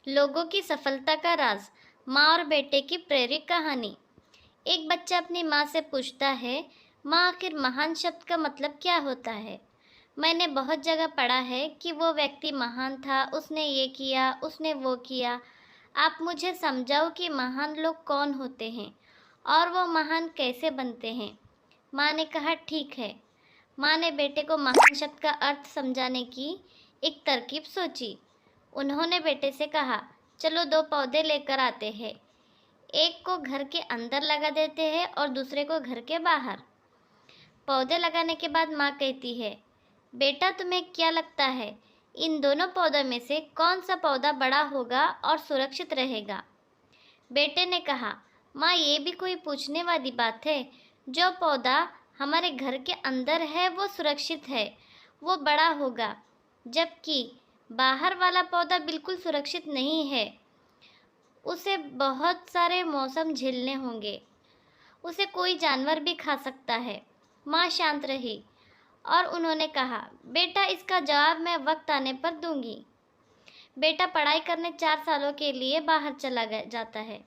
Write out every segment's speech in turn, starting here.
लोगों की सफलता का राज, माँ और बेटे की प्रेरक कहानी। एक बच्चा अपनी माँ से पूछता है, माँ आखिर महान शब्द का मतलब क्या होता है? मैंने बहुत जगह पढ़ा है कि वो व्यक्ति महान था, उसने ये किया, उसने वो किया। आप मुझे समझाओ कि महान लोग कौन होते हैं और वो महान कैसे बनते हैं? माँ ने कहा, ठीक है। माँ ने बेटे को महान शब्द का अर्थ समझाने की एक तरकीब सोची। उन्होंने बेटे से कहा, चलो दो पौधे लेकर आते हैं। एक को घर के अंदर लगा देते हैं और दूसरे को घर के बाहर। पौधे लगाने के बाद माँ कहती है, बेटा तुम्हें क्या लगता है, इन दोनों पौधों में से कौन सा पौधा बड़ा होगा और सुरक्षित रहेगा? बेटे ने कहा, माँ ये भी कोई पूछने वाली बात है। जो पौधा हमारे घर के अंदर है वो सुरक्षित है, वो बड़ा होगा, जबकि बाहर वाला पौधा बिल्कुल सुरक्षित नहीं है। उसे बहुत सारे मौसम झेलने होंगे, उसे कोई जानवर भी खा सकता है। माँ शांत रही और उन्होंने कहा, बेटा इसका जवाब मैं वक्त आने पर दूंगी। बेटा पढ़ाई करने 4 सालों के लिए बाहर चला जाता है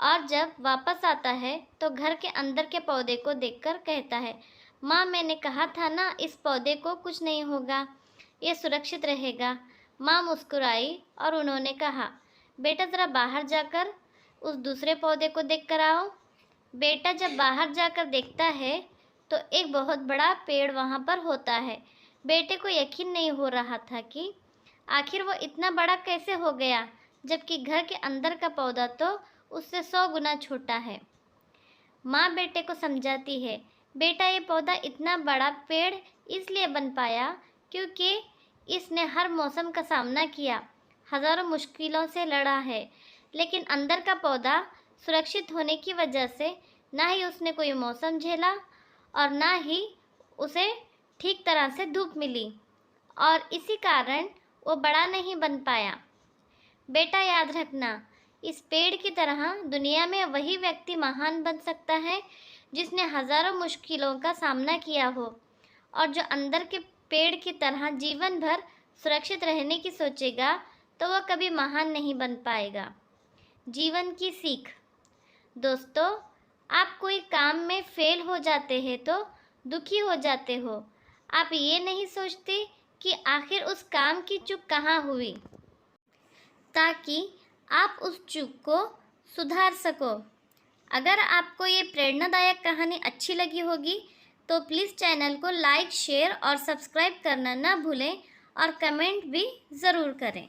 और जब वापस आता है तो घर के अंदर के पौधे को देखकर कहता है, माँ मैंने कहा था ना, इस पौधे को कुछ नहीं होगा, ये सुरक्षित रहेगा। माँ मुस्कुराई और उन्होंने कहा, बेटा ज़रा बाहर जाकर उस दूसरे पौधे को देख कर आओ। बेटा जब बाहर जाकर देखता है तो एक बहुत बड़ा पेड़ वहाँ पर होता है। बेटे को यकीन नहीं हो रहा था कि आखिर वो इतना बड़ा कैसे हो गया, जबकि घर के अंदर का पौधा तो उससे 100 गुना छोटा है। माँ बेटे को समझाती है, बेटा ये पौधा इतना बड़ा पेड़ इसलिए बन पाया क्योंकि इसने हर मौसम का सामना किया, हज़ारों मुश्किलों से लड़ा है। लेकिन अंदर का पौधा सुरक्षित होने की वजह से ना ही उसने कोई मौसम झेला और ना ही उसे ठीक तरह से धूप मिली, और इसी कारण वो बड़ा नहीं बन पाया। बेटा याद रखना, इस पेड़ की तरह दुनिया में वही व्यक्ति महान बन सकता है जिसने हज़ारों मुश्किलों का सामना किया हो और जो अंदर के पेड़ की तरह जीवन भर सुरक्षित रहने की सोचेगा तो वह कभी महान नहीं बन पाएगा। जीवन की सीख। दोस्तों, आप कोई काम में फेल हो जाते हैं तो दुखी हो जाते हो। आप ये नहीं सोचते कि आखिर उस काम की चूक कहाँ हुई, ताकि आप उस चूक को सुधार सको। अगर आपको ये प्रेरणादायक कहानी अच्छी लगी होगी तो प्लीज़ चैनल को लाइक, शेयर और सब्सक्राइब करना ना भूलें और कमेंट भी ज़रूर करें।